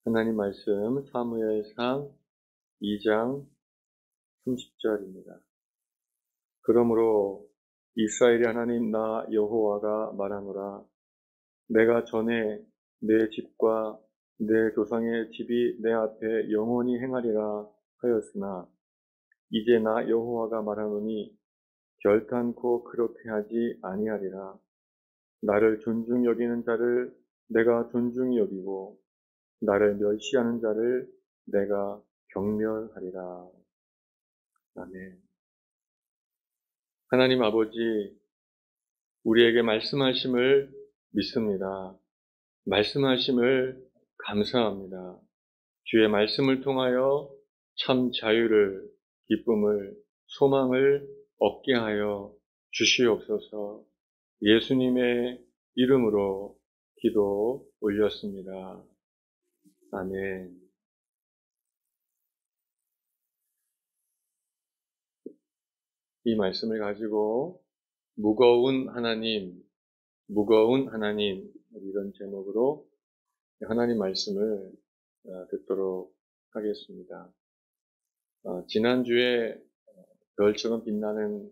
하나님 말씀 사무엘상 2장 30절입니다. 그러므로 이스라엘의 하나님 나 여호와가 말하노라. 내가 전에 내 집과 내 조상의 집이 내 앞에 영원히 행하리라 하였으나 이제 나 여호와가 말하노니 결탄코 그렇게 하지 아니하리라. 나를 존중히 여기는 자를 내가 존중히 여기고 나를 멸시하는 자를 내가 경멸하리라. 아멘. 하나님 아버지, 우리에게 말씀하심을 믿습니다. 말씀하심을 감사합니다. 주의 말씀을 통하여 참 자유를, 기쁨을, 소망을 얻게 하여 주시옵소서. 예수님의 이름으로 기도 올렸습니다. 아멘. 이 말씀을 가지고 무거운 하나님 이런 제목으로 하나님 말씀을 듣도록 하겠습니다. 지난주에 별처럼 빛나는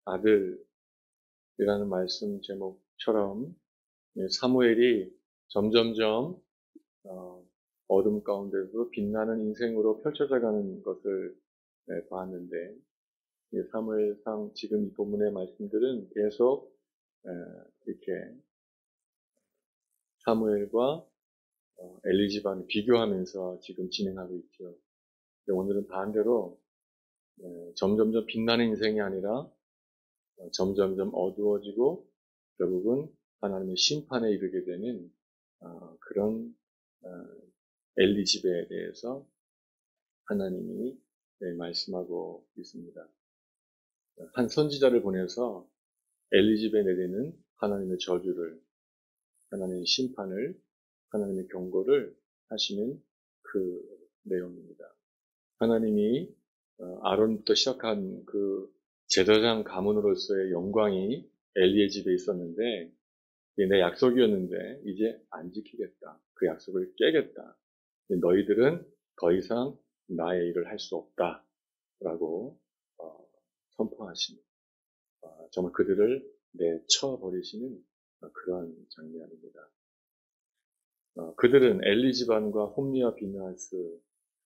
아들이라는 말씀 제목처럼 사무엘이 점점점 어둠 가운데서 빛나는 인생으로 펼쳐져가는 것을 봤는데, 사무엘상 지금 이 본문의 말씀들은 계속 이렇게 사무엘과 엘리 집안을 비교하면서 지금 진행하고 있죠. 오늘은 반대로 점점점 빛나는 인생이 아니라 점점점 어두워지고 결국은 하나님의 심판에 이르게 되는 그런 엘리 집에 대해서 하나님이 말씀하고 있습니다. 한 선지자를 보내서 엘리 집에 내리는 하나님의 저주를, 하나님의 심판을, 하나님의 경고를 하시는 그 내용입니다. 하나님이 아론부터 시작한 그 제사장 가문으로서의 영광이 엘리의 집에 있었는데, 이게 내 약속이었는데 이제 안 지키겠다. 그 약속을 깨겠다. 너희들은 더 이상 나의 일을 할 수 없다. 라고 선포하십니다. 정말 그들을 내쳐버리시는 그런 장면입니다. 그들은 엘리 집안과 홈리와 비느하스,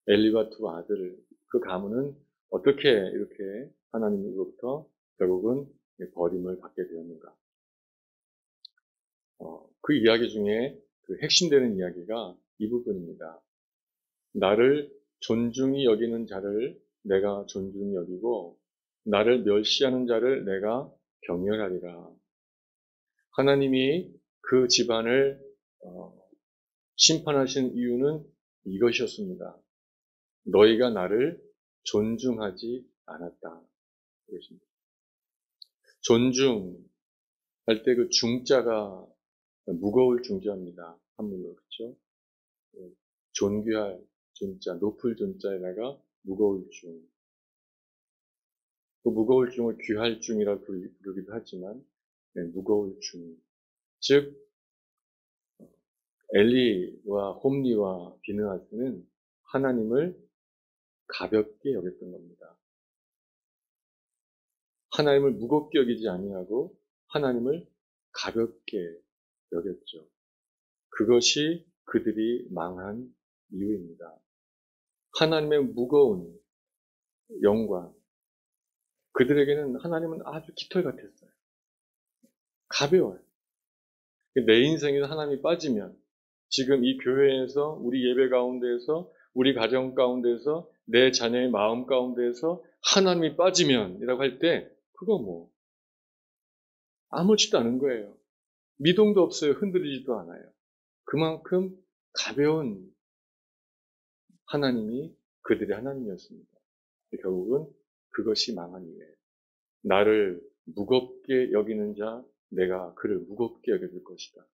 엘리와 두 아들, 그 가문은 어떻게 이렇게 하나님으로부터 결국은 버림을 받게 되었는가. 그 이야기 중에 그 핵심되는 이야기가 이 부분입니다. 나를 존중히 여기는 자를 내가 존중히 여기고 나를 멸시하는 자를 내가 경멸하리라. 하나님이 그 집안을 심판하신 이유는 이것이었습니다. 너희가 나를 존중하지 않았다. 그것입니다. 존중할 때 그 중자가 무거울 중자입니다. 한문으로, 그렇죠? 존귀할 존자, 높을 존자에다가 무거울 중. 그 무거울 중을 귀할 중이라고 부르기도 하지만, 무거울 중. 즉, 엘리와 홈리와 비느하스는 하나님을 가볍게 여겼던 겁니다. 하나님을 무겁게 여기지 아니하고 하나님을 가볍게 여겼죠. 그것이 그들이 망한 이유입니다. 하나님의 무거운 영광, 그들에게는 하나님은 아주 깃털 같았어요. 가벼워요. 내 인생에서 하나님이 빠지면, 지금 이 교회에서, 우리 예배 가운데에서, 우리 가정 가운데에서, 내 자녀의 마음 가운데에서 하나님이 빠지면 이라고 할 때 그거 아무렇지도 않은 거예요. 미동도 없어요. 흔들리지도 않아요. 그만큼 가벼운 하나님이 그들의 하나님이었습니다. 결국은 그것이 망한 이유예요. 나를 무겁게 여기는 자, 내가 그를 무겁게 여겨줄 것이다.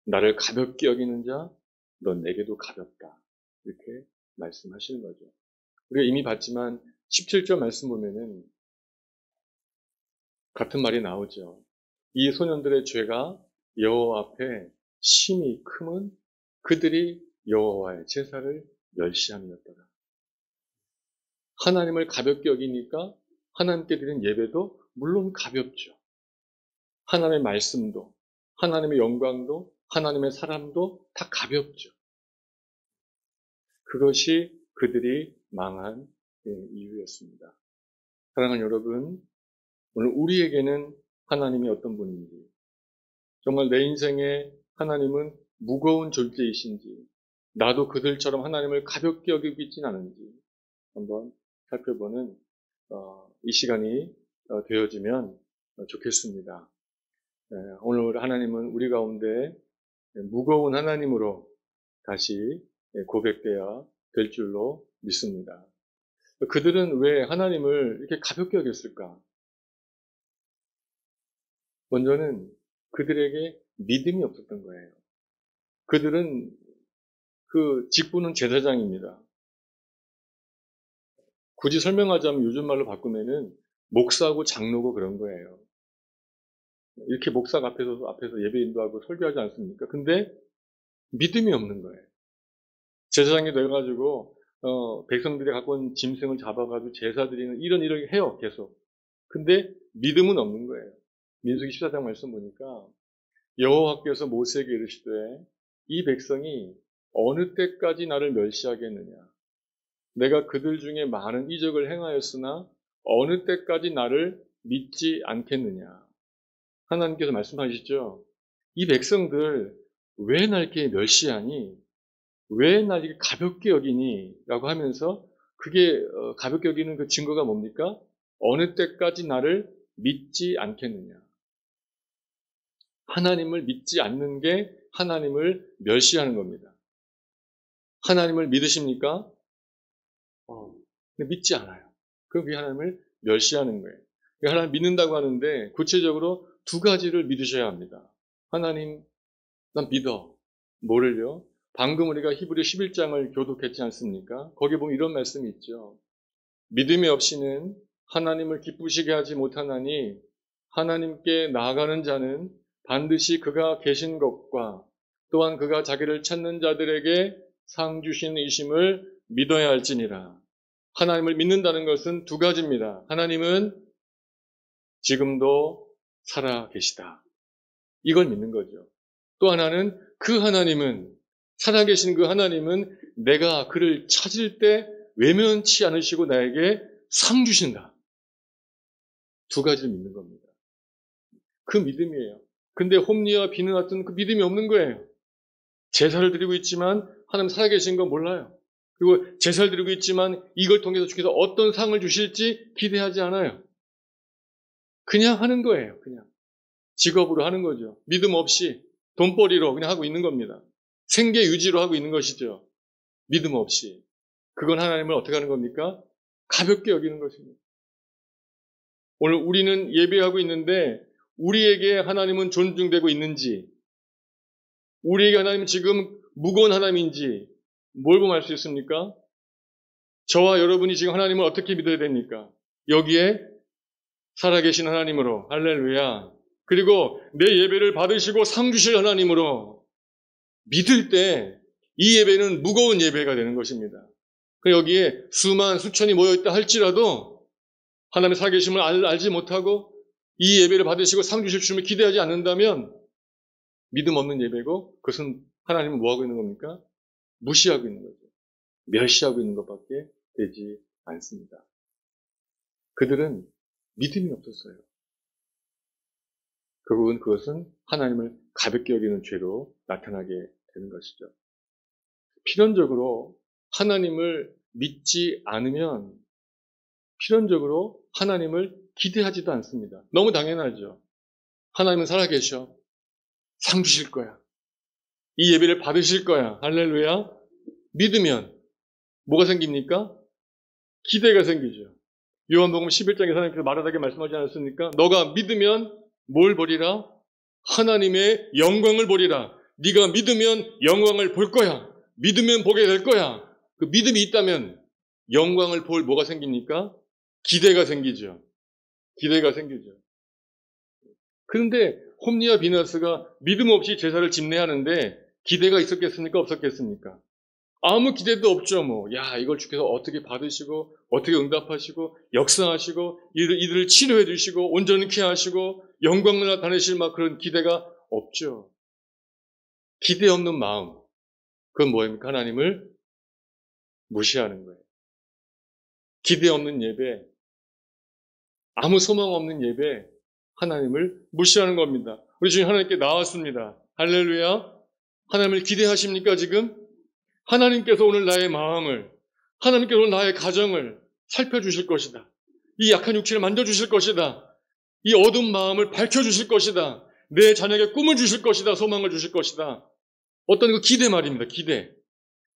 나를 가볍게 여기는 자, 넌 내게도 가볍다. 이렇게 말씀하시는 거죠. 우리가 이미 봤지만 17절 말씀 보면은 같은 말이 나오죠. 이 소년들의 죄가 여호와 앞에 심히 크면 그들이 여호와의 제사를 멸시함이었더라. 하나님을 가볍게 여기니까 하나님께 드린 예배도 물론 가볍죠. 하나님의 말씀도, 하나님의 영광도, 하나님의 사람도 다 가볍죠. 그것이 그들이 망한 이유였습니다. 사랑하는 여러분, 오늘 우리에게는 하나님이 어떤 분인지, 정말 내 인생에 하나님은 무거운 존재이신지, 나도 그들처럼 하나님을 가볍게 여기고 있지는 않은지 한번 살펴보는 이 시간이 되어지면 좋겠습니다. 오늘 하나님은 우리 가운데 무거운 하나님으로 다시 고백되어야 될 줄로 믿습니다. 그들은 왜 하나님을 이렇게 가볍게 여겼을까? 먼저는 그들에게 믿음이 없었던 거예요. 그들은 그 직분은 제사장입니다. 굳이 설명하자면 요즘 말로 바꾸면은 목사고 장로고 그런 거예요. 이렇게 목사가 앞에서 예배 인도하고 설교하지 않습니까? 근데 믿음이 없는 거예요. 제사장이 돼가지고 백성들이 갖고 온 짐승을 잡아가지고 제사 드리는 이런 일을 해요, 계속. 근데 믿음은 없는 거예요. 민수기 14장 말씀 보니까 여호와께서 모세에게 이르시되 이 백성이 어느 때까지 나를 멸시하겠느냐. 내가 그들 중에 많은 이적을 행하였으나 어느 때까지 나를 믿지 않겠느냐. 하나님께서 말씀하시죠. 이 백성들 왜 날 이렇게 멸시하니? 왜 날 이렇게 가볍게 여기니? 라고 하면서 그게 가볍게 여기는 그 증거가 뭡니까? 어느 때까지 나를 믿지 않겠느냐. 하나님을 믿지 않는 게 하나님을 멸시하는 겁니다. 하나님을 믿으십니까? 근데 믿지 않아요. 그게 하나님을 멸시하는 거예요. 하나님 믿는다고 하는데 구체적으로 두 가지를 믿으셔야 합니다. 하나님, 난 믿어. 뭐를요? 방금 우리가 히브리 11장을 교독했지 않습니까? 거기 보면 이런 말씀이 있죠. 믿음이 없이는 하나님을 기쁘시게 하지 못하나니 하나님께 나아가는 자는 반드시 그가 계신 것과 또한 그가 자기를 찾는 자들에게 상 주시는 이심을 믿어야 할지니라. 하나님을 믿는다는 것은 두 가지입니다. 하나님은 지금도 살아 계시다. 이걸 믿는 거죠. 또 하나는 그 하나님은, 살아계신 그 하나님은 내가 그를 찾을 때 외면치 않으시고 나에게 상 주신다. 두 가지를 믿는 겁니다. 그 믿음이에요. 근데 홈리와 비누 같은 그 믿음이 없는 거예요. 제사를 드리고 있지만 하나님 살아계신 건 몰라요. 그리고 제사를 드리고 있지만 이걸 통해서 주께서 어떤 상을 주실지 기대하지 않아요. 그냥 하는 거예요. 그냥 직업으로 하는 거죠. 믿음 없이 돈벌이로 그냥 하고 있는 겁니다. 생계 유지로 하고 있는 것이죠. 믿음 없이. 그건 하나님을 어떻게 하는 겁니까? 가볍게 여기는 것입니다. 오늘 우리는 예배하고 있는데 우리에게 하나님은 존중되고 있는지, 우리에게 하나님은 지금 무거운 하나님인지 뭘 보면 알 수 있습니까? 저와 여러분이 지금 하나님을 어떻게 믿어야 됩니까? 여기에 살아계신 하나님으로, 할렐루야. 그리고 내 예배를 받으시고 상 주실 하나님으로 믿을 때 이 예배는 무거운 예배가 되는 것입니다. 여기에 수만 수천이 모여있다 할지라도 하나님의 살아계심을 알지 못하고 이 예배를 받으시고 상 주실 줄을 기대하지 않는다면 믿음 없는 예배고, 그것은 하나님은 뭐하고 있는 겁니까? 무시하고 있는 거죠. 멸시하고 있는 것밖에 되지 않습니다. 그들은 믿음이 없었어요. 결국은 그것은 하나님을 가볍게 여기는 죄로 나타나게 되는 것이죠. 필연적으로 하나님을 믿지 않으면 필연적으로 하나님을 기대하지도 않습니다. 너무 당연하죠. 하나님은 살아계셔. 상 주실 거야. 이 예배를 받으실 거야. 할렐루야. 믿으면 뭐가 생깁니까? 기대가 생기죠. 요한복음 11장에 하나님께서 말하다게 말씀하지 않았습니까? 너가 믿으면 뭘 보리라? 하나님의 영광을 보리라. 네가 믿으면 영광을 볼 거야. 믿으면 보게 될 거야. 그 믿음이 있다면 영광을 볼 뭐가 생깁니까? 기대가 생기죠. 기대가 생기죠. 그런데 홈리와 비나스가 믿음 없이 제사를 집례하는데 기대가 있었겠습니까? 없었겠습니까? 아무 기대도 없죠, 뭐. 야, 이걸 주께서 어떻게 받으시고, 어떻게 응답하시고, 역사하시고, 이들을 치료해 주시고, 온전케 하시고, 영광을 나타내실 막 그런 기대가 없죠. 기대 없는 마음. 그건 뭐입니까? 하나님을 무시하는 거예요. 기대 없는 예배, 아무 소망 없는 예배, 하나님을 무시하는 겁니다. 우리 주님 하나님께 나왔습니다. 할렐루야. 하나님을 기대하십니까, 지금? 하나님께서 오늘 나의 마음을, 하나님께서 오늘 나의 가정을 살펴주실 것이다. 이 약한 육체를 만져주실 것이다. 이 어두운 마음을 밝혀주실 것이다. 내 자녀에게 꿈을 주실 것이다. 소망을 주실 것이다. 어떤 그 기대 말입니다. 기대.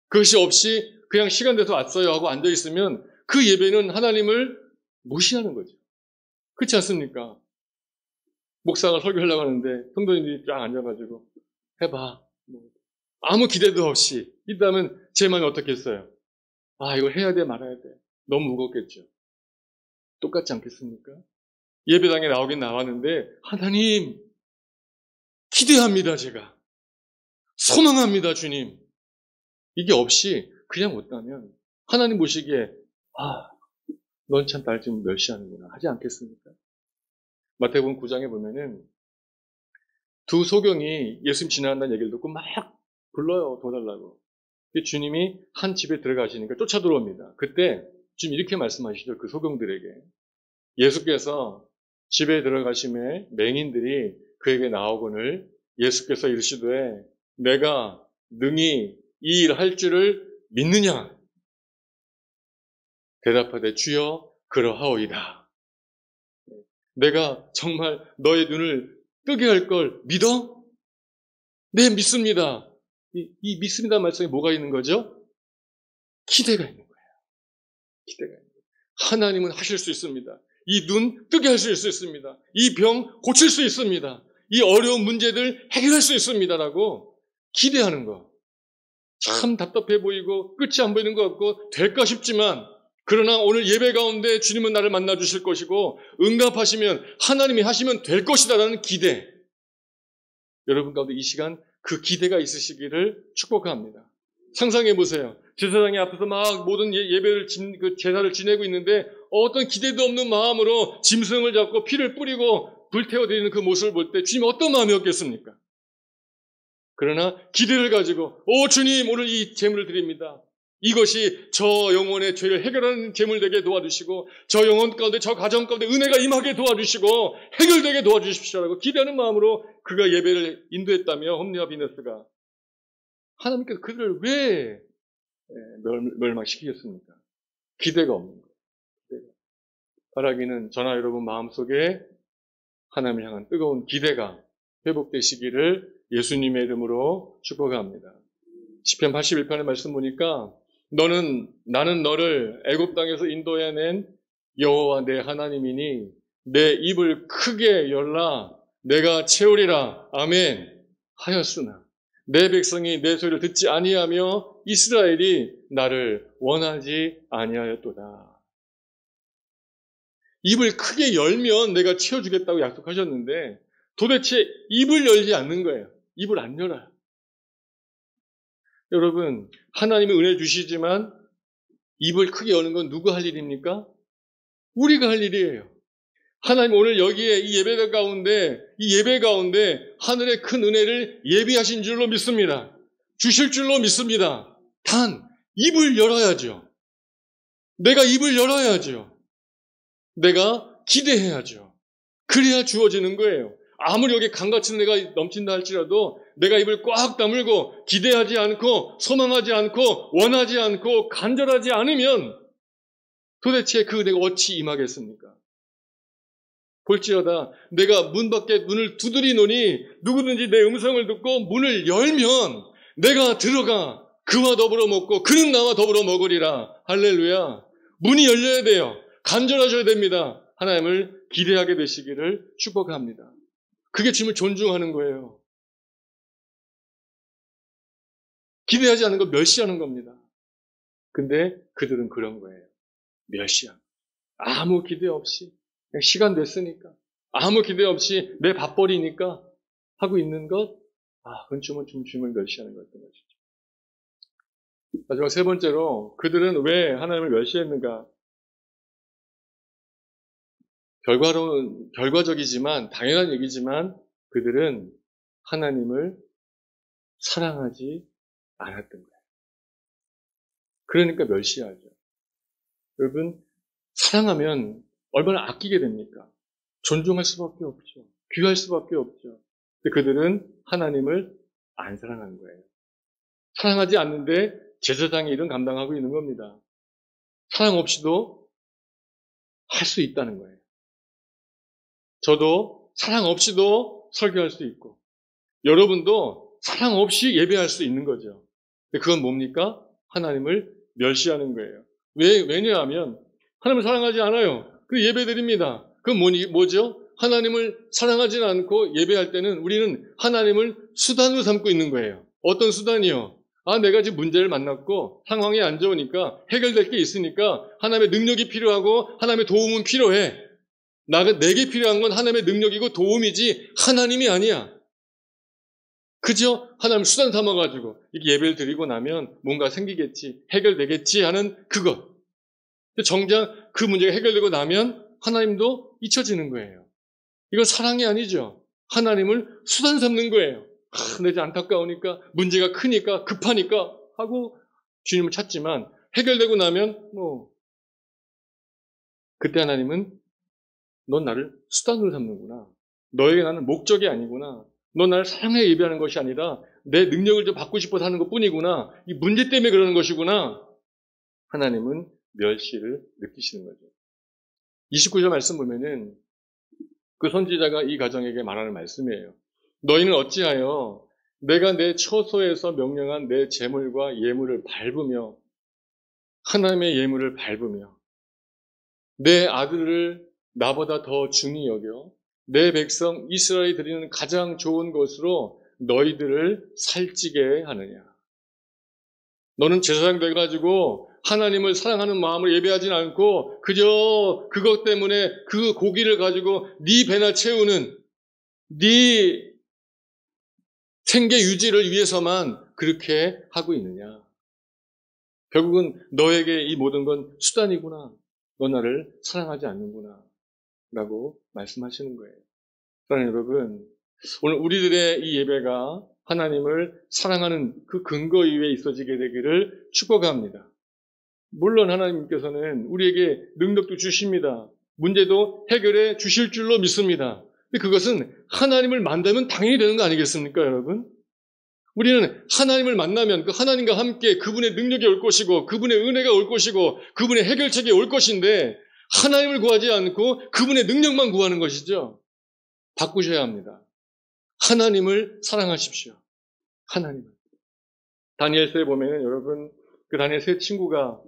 그것이 없이 그냥 시간 돼서 왔어요 하고 앉아있으면 그 예배는 하나님을 무시하는 거죠. 그렇지 않습니까? 목사가 설교하려고 하는데 성도님들이 쫙 앉아가지고 해봐. 아무 기대도 없이 있다면 제 마음이 어떻겠어요? 아, 이걸 해야 돼 말아야 돼. 너무 무겁겠죠. 똑같지 않겠습니까? 예배당에 나오긴 나왔는데 하나님 기대합니다. 제가 소망합니다. 주님. 이게 없이 그냥 왔다면 하나님 보시기에 아, 넌 참 날 좀 멸시하는구나 하지 않겠습니까? 마태복음 9장에 보면은 두 소경이 예수님 지나간다는 얘기를 듣고 막 불러요. 도와달라고. 주님이 한 집에 들어가시니까 쫓아 들어옵니다. 그때 지금 이렇게 말씀하시죠. 그 소경들에게. 예수께서 집에 들어가심에 맹인들이 그에게 나오거늘 예수께서 이르시되 내가 능히 이 일 할 줄을 믿느냐? 대답하되 주여 그러하오이다. 내가 정말 너의 눈을 뜨게 할 걸 믿어? 네, 믿습니다. 이 믿습니다 말씀에 뭐가 있는 거죠? 기대가 있는 거예요. 기대가 있는 거예요. 하나님은 하실 수 있습니다. 이 눈 뜨게 하실 수 있습니다. 이 병 고칠 수 있습니다. 이 어려운 문제들 해결할 수 있습니다라고 기대하는 거. 참 답답해 보이고 끝이 안 보이는 것 같고 될까 싶지만 그러나 오늘 예배 가운데 주님은 나를 만나 주실 것이고 응답하시면 하나님이 하시면 될 것이다라는 기대. 여러분 가운데 이 시간 그 기대가 있으시기를 축복합니다. 상상해 보세요. 제사장이 앞에서 막 모든 예배를 그 제사를 지내고 있는데 어떤 기대도 없는 마음으로 짐승을 잡고 피를 뿌리고 불태워 드리는 그 모습을 볼 때 주님 어떤 마음이었겠습니까? 그러나 기대를 가지고 주님 오늘 이 제물을 드립니다. 이것이 저 영혼의 죄를 해결하는 제물 되게 도와주시고 저 영혼 가운데 저 가정 가운데 은혜가 임하게 도와주시고 해결되게 도와주십시오라고 기대하는 마음으로 그가 예배를 인도했다며 홈리와 비너스가 하나님께서 그들을 왜 멸망시키겠습니까? 기대가 없는 거예요. 바라기는 저나 여러분 마음속에 하나님을 향한 뜨거운 기대가 회복되시기를 예수님의 이름으로 축복합니다. 시편 81편의 말씀 보니까 나는 너를 애굽 땅에서 인도해낸 여호와 내 하나님이니 내 입을 크게 열라 내가 채우리라 아멘 하였으나 내 백성이 내 소리를 듣지 아니하며 이스라엘이 나를 원하지 아니하였도다. 입을 크게 열면 내가 채워주겠다고 약속하셨는데 도대체 입을 열지 않는 거예요. 입을 안 열어요. 여러분, 하나님이 은혜 주시지만 입을 크게 여는 건 누가 할 일입니까? 우리가 할 일이에요. 하나님 오늘 여기에 이 예배 가운데 하늘의 큰 은혜를 예비하신 줄로 믿습니다. 주실 줄로 믿습니다. 단 입을 열어야죠. 내가 입을 열어야죠. 내가 기대해야죠. 그래야 주어지는 거예요. 아무리 여기 강같은 내가 넘친다 할지라도 내가 입을 꽉 다물고 기대하지 않고 소망하지 않고 원하지 않고 간절하지 않으면 도대체 그 내가 어찌 임하겠습니까? 볼지어다 내가 문 밖에 문을 두드리노니 누구든지 내 음성을 듣고 문을 열면 내가 들어가 그와 더불어 먹고 그는 나와 더불어 먹으리라. 할렐루야. 문이 열려야 돼요. 간절하셔야 됩니다. 하나님을 기대하게 되시기를 축복합니다. 그게 주님을 존중하는 거예요. 기대하지 않는 거 멸시하는 겁니다. 근데 그들은 그런 거예요. 멸시하는. 아무 기대 없이 그냥 시간 됐으니까 아무 기대 없이 내 밥벌이니까 하고 있는 것 그건 주님을 멸시하는 거였던 것이죠. 마지막 세 번째로 그들은 왜 하나님을 멸시했는가? 결과적이지만 당연한 얘기지만 그들은 하나님을 사랑하지 않았던 거예요. 그러니까 멸시하죠. 여러분, 사랑하면 얼마나 아끼게 됩니까? 존중할 수밖에 없죠. 귀할 수밖에 없죠. 근데 그들은 하나님을 안 사랑한 거예요. 사랑하지 않는데 제사장의 일은 감당하고 있는 겁니다. 사랑 없이도 할 수 있다는 거예요. 저도 사랑 없이도 설교할 수 있고 여러분도 사랑 없이 예배할 수 있는 거죠. 근데 그건 뭡니까? 하나님을 멸시하는 거예요. 왜냐하면 하나님을 사랑하지 않아요. 그 예배 드립니다. 그건 뭐죠? 하나님을 사랑하지 않고 예배할 때는 우리는 하나님을 수단으로 삼고 있는 거예요. 어떤 수단이요? 내가 지금 문제를 만났고 상황이 안 좋으니까 해결될 게 있으니까 하나님의 능력이 필요하고 하나님의 도움은 필요해. 내게 필요한 건 하나님의 능력이고 도움이지 하나님이 아니야. 그저 하나님 수단 삼아가지고 이렇게 예배를 드리고 나면 뭔가 생기겠지, 해결되겠지 하는 그것. 정작 그 문제가 해결되고 나면 하나님도 잊혀지는 거예요. 이건 사랑이 아니죠. 하나님을 수단 삼는 거예요. 내가 안타까우니까, 문제가 크니까, 급하니까 하고 주님을 찾지만 해결되고 나면 그때 하나님은 넌 나를 수단으로 삼는구나. 너에게 나는 목적이 아니구나. 넌 나를 사랑해 예배하는 것이 아니라 내 능력을 좀 받고 싶어서 하는 것뿐이구나. 이 문제 때문에 그러는 것이구나. 하나님은 멸시를 느끼시는 거죠. 29절 말씀 보면은 그 선지자가 이 가정에게 말하는 말씀이에요. 너희는 어찌하여 내가 내 처소에서 명령한 내 제물과 예물을 밟으며 하나님의 예물을 밟으며 내 아들을 나보다 더 중히 여겨 내 백성 이스라엘이 드리는 가장 좋은 것으로 너희들을 살찌게 하느냐. 너는 제사장 돼가지고 하나님을 사랑하는 마음으로 예배하진 않고 그저 그것 때문에 그 고기를 가지고 네 배나 채우는 네 생계 유지를 위해서만 그렇게 하고 있느냐. 결국은 너에게 이 모든 건 수단이구나. 너 나를 사랑하지 않는구나. 라고 말씀하시는 거예요. 사랑하는 여러분, 오늘 우리들의 이 예배가 하나님을 사랑하는 그 근거 위에 있어지게 되기를 축복합니다. 물론 하나님께서는 우리에게 능력도 주십니다. 문제도 해결해 주실 줄로 믿습니다. 근데 그것은 하나님을 만나면 당연히 되는 거 아니겠습니까, 여러분? 우리는 하나님을 만나면 그 하나님과 함께 그분의 능력이 올 것이고 그분의 은혜가 올 것이고 그분의 해결책이 올 것인데 하나님을 구하지 않고 그분의 능력만 구하는 것이죠. 바꾸셔야 합니다. 하나님을 사랑하십시오. 하나님을. 다니엘서에 보면 여러분 그 다니엘 세 친구가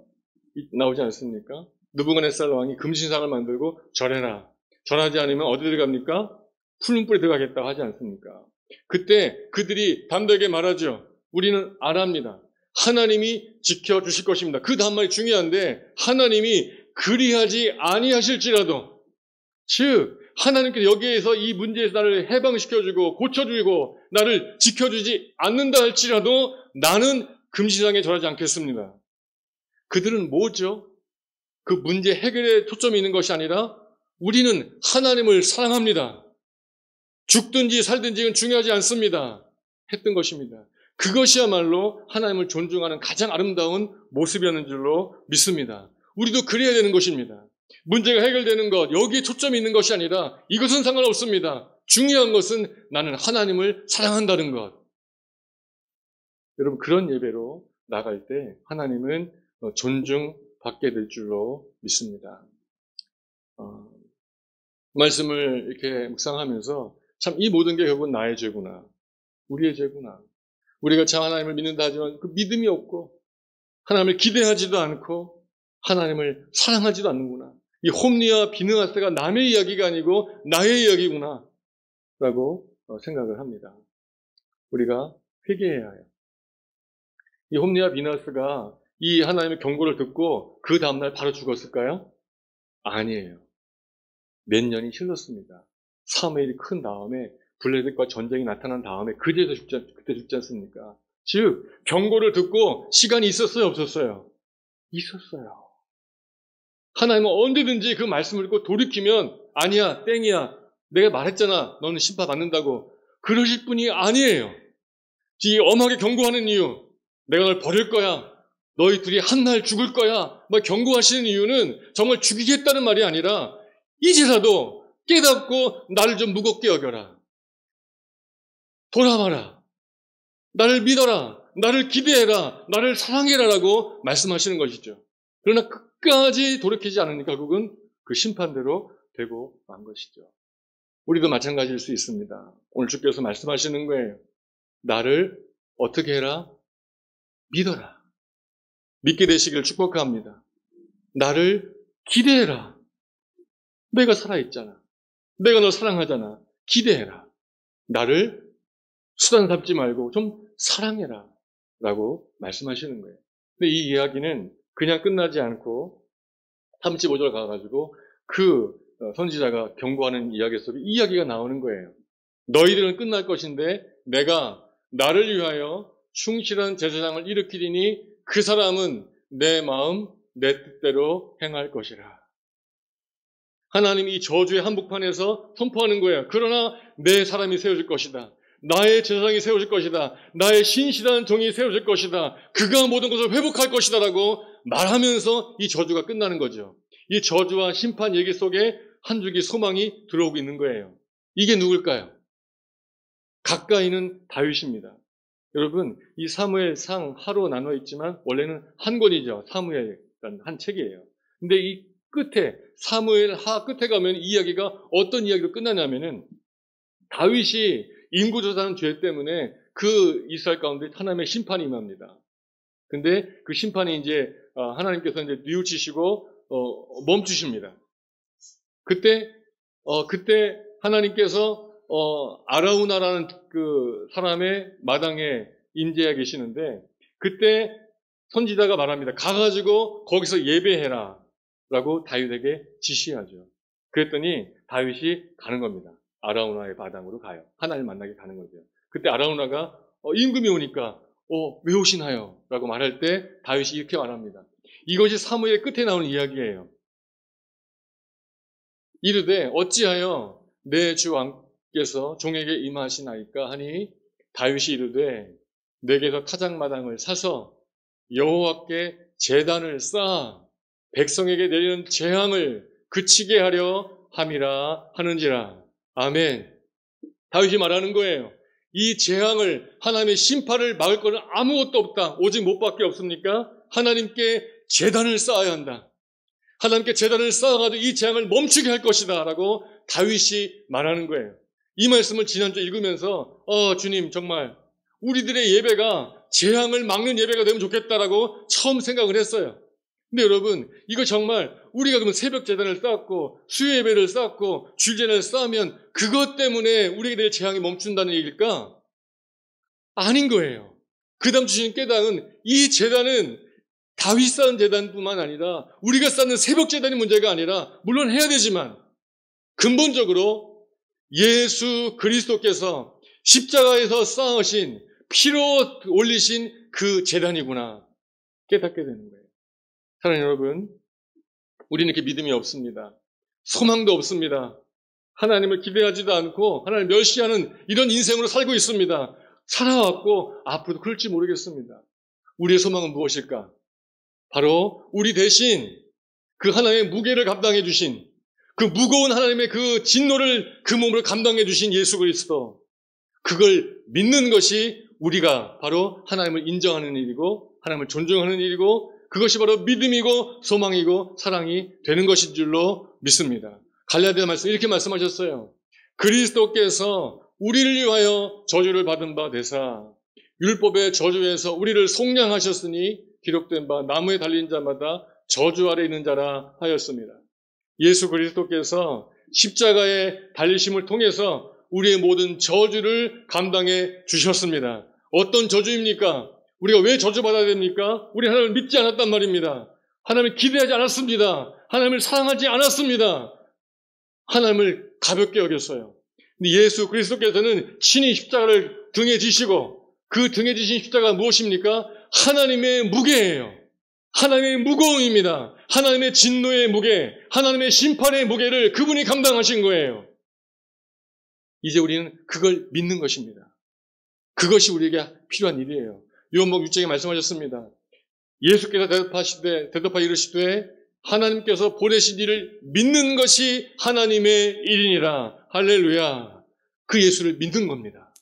나오지 않습니까? 느부갓네살 왕이 금신상을 만들고 절해라. 절하지 않으면 어디 들어갑니까? 풀문불에 들어가겠다고 하지 않습니까? 그때 그들이 담대하게 말하죠. 우리는 안합니다. 하나님이 지켜주실 것입니다. 그 다음 말이 중요한데 하나님이 그리하지 아니하실지라도 즉 하나님께서 여기에서 이 문제에서 나를 해방시켜주고 고쳐주고 나를 지켜주지 않는다 할지라도 나는 금신상에 절하지 않겠습니다. 그들은 뭐죠? 그 문제 해결에 초점이 있는 것이 아니라 우리는 하나님을 사랑합니다. 죽든지 살든지는 중요하지 않습니다. 했던 것입니다. 그것이야말로 하나님을 존중하는 가장 아름다운 모습이었는 줄로 믿습니다. 우리도 그래야 되는 것입니다. 문제가 해결되는 것, 여기에 초점이 있는 것이 아니라 이것은 상관없습니다. 중요한 것은 나는 하나님을 사랑한다는 것. 여러분 그런 예배로 나갈 때 하나님은 존중받게 될 줄로 믿습니다. 말씀을 이렇게 묵상하면서 참 이 모든 게 결국은 나의 죄구나. 우리의 죄구나. 우리가 참 하나님을 믿는다 하지만 그 믿음이 없고 하나님을 기대하지도 않고 하나님을 사랑하지도 않는구나. 이 홈리와 비느하스가 남의 이야기가 아니고 나의 이야기구나 라고 생각을 합니다. 우리가 회개해야 해요. 이 홈리와 비느하스가 이 하나님의 경고를 듣고 그 다음날 바로 죽었을까요? 아니에요. 몇 년이 흘렀습니다. 사무엘이 큰 다음에 블레셋과 전쟁이 나타난 다음에 그때 죽지 않습니까? 즉 경고를 듣고 시간이 있었어요, 없었어요? 있었어요. 하나님은 언제든지 그 말씀을 듣고 돌이키면 아니야, 땡이야, 내가 말했잖아, 너는 심판받는다고 그러실 분이 아니에요. 이 엄하게 경고하는 이유, 내가 널 버릴 거야, 너희 둘이 한날 죽을 거야, 막 경고하시는 이유는 정말 죽이겠다는 말이 아니라 이제라도 깨닫고 나를 좀 무겁게 여겨라, 돌아와라, 나를 믿어라, 나를 기대해라, 나를 사랑해라라고 말씀하시는 것이죠. 그러나 끝까지 돌이키지 않으니까 결국은 그 심판대로 되고 만 것이죠. 우리도 마찬가지일 수 있습니다. 오늘 주께서 말씀하시는 거예요. 나를 어떻게 해라? 믿어라. 믿게 되시기를 축복합니다. 나를 기대해라. 내가 살아있잖아. 내가 너 사랑하잖아. 기대해라. 나를 수단 삼지 말고 좀 사랑해라 라고 말씀하시는 거예요. 근데 이 이야기는 그냥 끝나지 않고 35절 가가지고 그 선지자가 경고하는 이야기 속에 이 이야기가 나오는 거예요. 너희들은 끝날 것인데 내가 나를 위하여 충실한 제사장을 일으키리니 그 사람은 내 마음 내 뜻대로 행할 것이라. 하나님이 이 저주의 한복판에서 선포하는 거예요. 그러나 내 사람이 세워질 것이다. 나의 제사장이 세워질 것이다. 나의 신실한 종이 세워질 것이다. 그가 모든 것을 회복할 것이다 라고 말하면서 이 저주가 끝나는 거죠. 이 저주와 심판 얘기 속에 한 줄기 소망이 들어오고 있는 거예요. 이게 누굴까요? 가까이는 다윗입니다. 여러분, 이 사무엘상 하로 나눠 있지만 원래는 한 권이죠. 사무엘이라는 한 책이에요. 근데 이 끝에 사무엘 하 끝에 가면 이 이야기가 어떤 이야기로 끝나냐면은 다윗이 인구조사하는 죄 때문에 그 이스라엘 가운데 하나님의 심판이 임합니다. 근데 그 심판이 이제 하나님께서 이제 뉘우치시고 멈추십니다. 그때 하나님께서 아라우나라는 그 사람의 마당에 임재해 계시는데 그때 선지자가 말합니다. 가가지고 거기서 예배해라 라고 다윗에게 지시하죠. 그랬더니 다윗이 가는 겁니다. 아라우나의 마당으로 가요. 하나님을 만나게 가는 거죠. 그때 아라우나가 임금이 오니까 왜 오시나요? 라고 말할 때 다윗이 이렇게 말합니다. 이것이 사무엘 끝에 나오는 이야기예요. 이르되 어찌하여 내 주 왕께서 종에게 임하시나이까 하니 다윗이 이르되 내게서 타작마당을 사서 여호와께 제단을 쌓아 백성에게 내리는 재앙을 그치게 하려 함이라 하는지라. 아멘. 다윗이 말하는 거예요. 이 재앙을, 하나님의 심판을 막을 것은 아무것도 없다. 오직 못밖에 없습니까? 하나님께 제단을 쌓아야 한다. 하나님께 제단을 쌓아가지고 이 재앙을 멈추게 할 것이다 라고 다윗이 말하는 거예요. 이 말씀을 지난주 읽으면서 주님 정말 우리들의 예배가 재앙을 막는 예배가 되면 좋겠다라고 처음 생각을 했어요. 근데 여러분, 이거 정말 우리가 그러면 새벽 제단을 쌓았고 수요 예배를 쌓았고 주일제단을 쌓으면 그것 때문에 우리에게 될 재앙이 멈춘다는 얘기일까? 아닌 거예요. 그 다음 주신 깨달은 이 제단은 다윗 쌓은 제단뿐만 아니라 우리가 쌓는 새벽 제단이 문제가 아니라 물론 해야 되지만 근본적으로 예수 그리스도께서 십자가에서 쌓으신 피로 올리신 그 제단이구나 깨닫게 되는 거예요. 사랑하는 여러분, 우리는 이렇게 믿음이 없습니다. 소망도 없습니다. 하나님을 기대하지도 않고 하나님을 멸시하는 이런 인생으로 살고 있습니다. 살아왔고 앞으로도 그럴지 모르겠습니다. 우리의 소망은 무엇일까? 바로 우리 대신 그 하나님의 무게를 감당해 주신 그 무거운 하나님의 그 진노를 그 몸으로 감당해 주신 예수 그리스도, 그걸 믿는 것이 우리가 바로 하나님을 인정하는 일이고 하나님을 존중하는 일이고 그것이 바로 믿음이고 소망이고 사랑이 되는 것인 줄로 믿습니다. 갈라디아 말씀 이렇게 말씀하셨어요. 그리스도께서 우리를 위하여 저주를 받은 바 되사 율법의 저주에서 우리를 속량하셨으니 기록된 바 나무에 달린 자마다 저주 아래 있는 자라 하였습니다. 예수 그리스도께서 십자가의 달리심을 통해서 우리의 모든 저주를 감당해 주셨습니다. 어떤 저주입니까? 우리가 왜 저주받아야 됩니까? 우리 하나님을 믿지 않았단 말입니다. 하나님을 기대하지 않았습니다. 하나님을 사랑하지 않았습니다. 하나님을 가볍게 여겼어요. 근데 예수 그리스도께서는 친히 십자가를 등에 지시고 그 등에 지신 십자가 무엇입니까? 하나님의 무게예요. 하나님의 무거움입니다. 하나님의 진노의 무게, 하나님의 심판의 무게를 그분이 감당하신 거예요. 이제 우리는 그걸 믿는 것입니다. 그것이 우리에게 필요한 일이에요. 요한복음 6장에 말씀하셨습니다. 예수께서 대답하 이르시되 하나님께서 보내신 이를 믿는 것이 하나님의 일이니라. 할렐루야. 그 예수를 믿는 겁니다.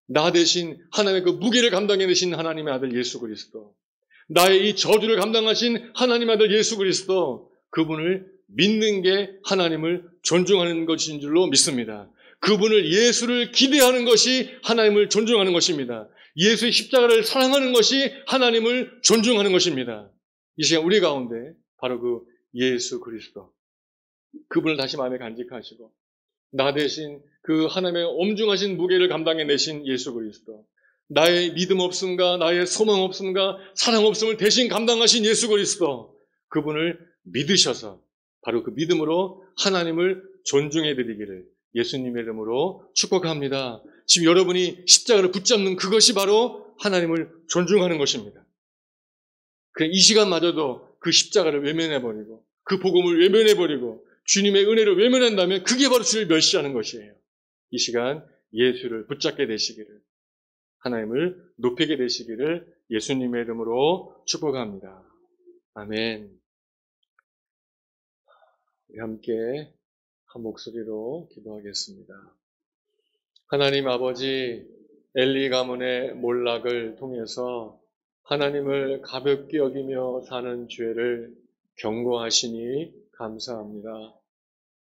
나 대신 하나님의 그 무게를 감당해내신 하나님의 아들 예수 그리스도, 나의 이 저주를 감당하신 하나님의 아들 예수 그리스도, 그분을 믿는 게 하나님을 존중하는 것인 줄로 믿습니다. 그분을, 예수를 기대하는 것이 하나님을 존중하는 것입니다. 예수의 십자가를 사랑하는 것이 하나님을 존중하는 것입니다. 이 시간 우리 가운데 바로 그 예수 그리스도, 그분을 다시 마음에 간직하시고 나 대신 그 하나님의 엄중하신 무게를 감당해내신 예수 그리스도, 나의 믿음 없음과 나의 소망 없음과 사랑 없음을 대신 감당하신 예수 그리스도, 그분을 믿으셔서 바로 그 믿음으로 하나님을 존중해드리기를 예수님의 이름으로 축복합니다. 지금 여러분이 십자가를 붙잡는 그것이 바로 하나님을 존중하는 것입니다. 그냥 이 시간마저도 그 십자가를 외면해버리고 그 복음을 외면해버리고 주님의 은혜를 외면한다면 그게 바로 주를 멸시하는 것이에요. 이 시간 예수를 붙잡게 되시기를, 하나님을 높이게 되시기를 예수님의 이름으로 축복합니다. 아멘. 우리 함께 한 목소리로 기도하겠습니다. 하나님 아버지, 엘리 가문의 몰락을 통해서 하나님을 가볍게 여기며 사는 죄를 경고하시니 감사합니다.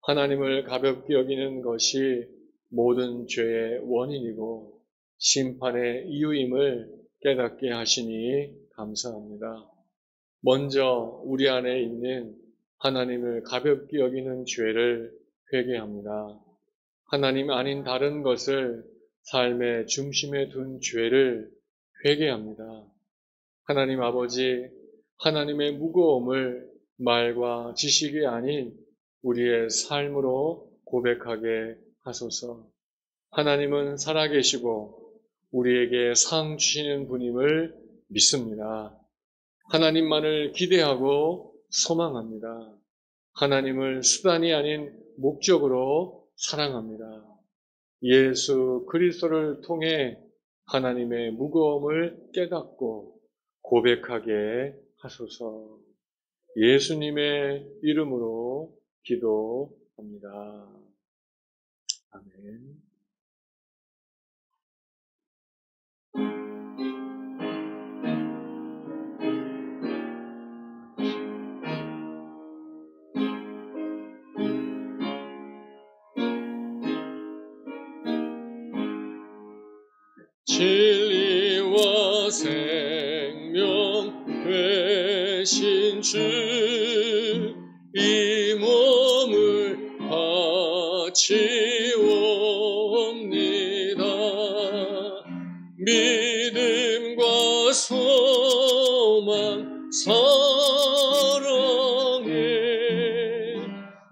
하나님을 가볍게 여기는 것이 모든 죄의 원인이고 심판의 이유임을 깨닫게 하시니 감사합니다. 먼저 우리 안에 있는 하나님을 가볍게 여기는 죄를 회개합니다. 하나님 아닌 다른 것을 삶의 중심에 둔 죄를 회개합니다. 하나님 아버지, 하나님의 무거움을 말과 지식이 아닌 우리의 삶으로 고백하게 하소서. 하나님은 살아계시고 우리에게 상 주시는 분임을 믿습니다. 하나님만을 기대하고 소망합니다. 하나님을 수단이 아닌 목적으로 사랑합니다. 예수 그리스도를 통해 하나님의 무거움을 깨닫고 고백하게 하소서. 예수님의 이름으로 기도합니다. 아멘. 진리와 생명 되신 주, 이 몸을 바치옵니다. 믿음과 소망 사랑에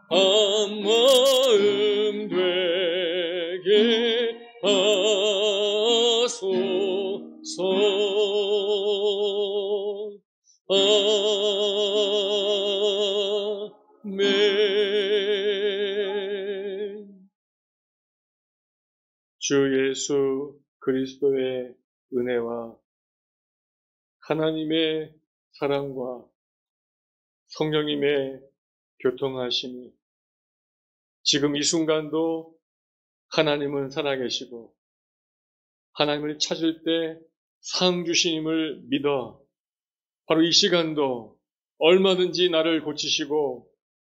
한 마음 되게 하소서. 아멘. 주 예수 그리스도의 은혜와 하나님의 사랑과 성령님의 교통하심이 지금 이 순간도 하나님은 살아계시고 하나님을 찾을 때 상 주시님을 믿어 바로 이 시간도 얼마든지 나를 고치시고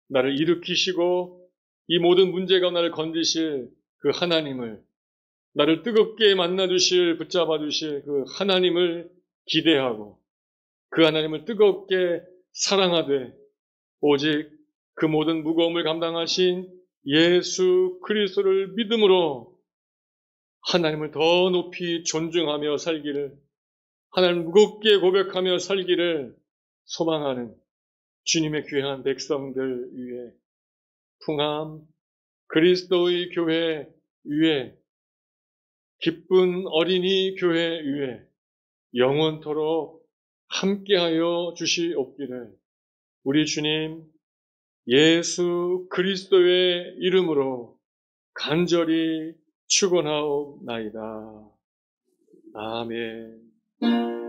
나를 일으키시고 이 모든 문제가 나를 건드실 그 하나님을, 나를 뜨겁게 만나주실, 붙잡아주실 그 하나님을 기대하고 그 하나님을 뜨겁게 사랑하되 오직 그 모든 무거움을 감당하신 예수 그리스도를 믿음으로 하나님을 더 높이 존중하며 살기를, 하나님을 무겁게 고백하며 살기를 소망하는 주님의 귀한 백성들 위해, 풍암 그리스도의 교회 위에 기쁜 어린이 교회 위에 영원토록 함께하여 주시옵기를 우리 주님 예수 그리스도의 이름으로 간절히 축원하옵나이다. 아멘.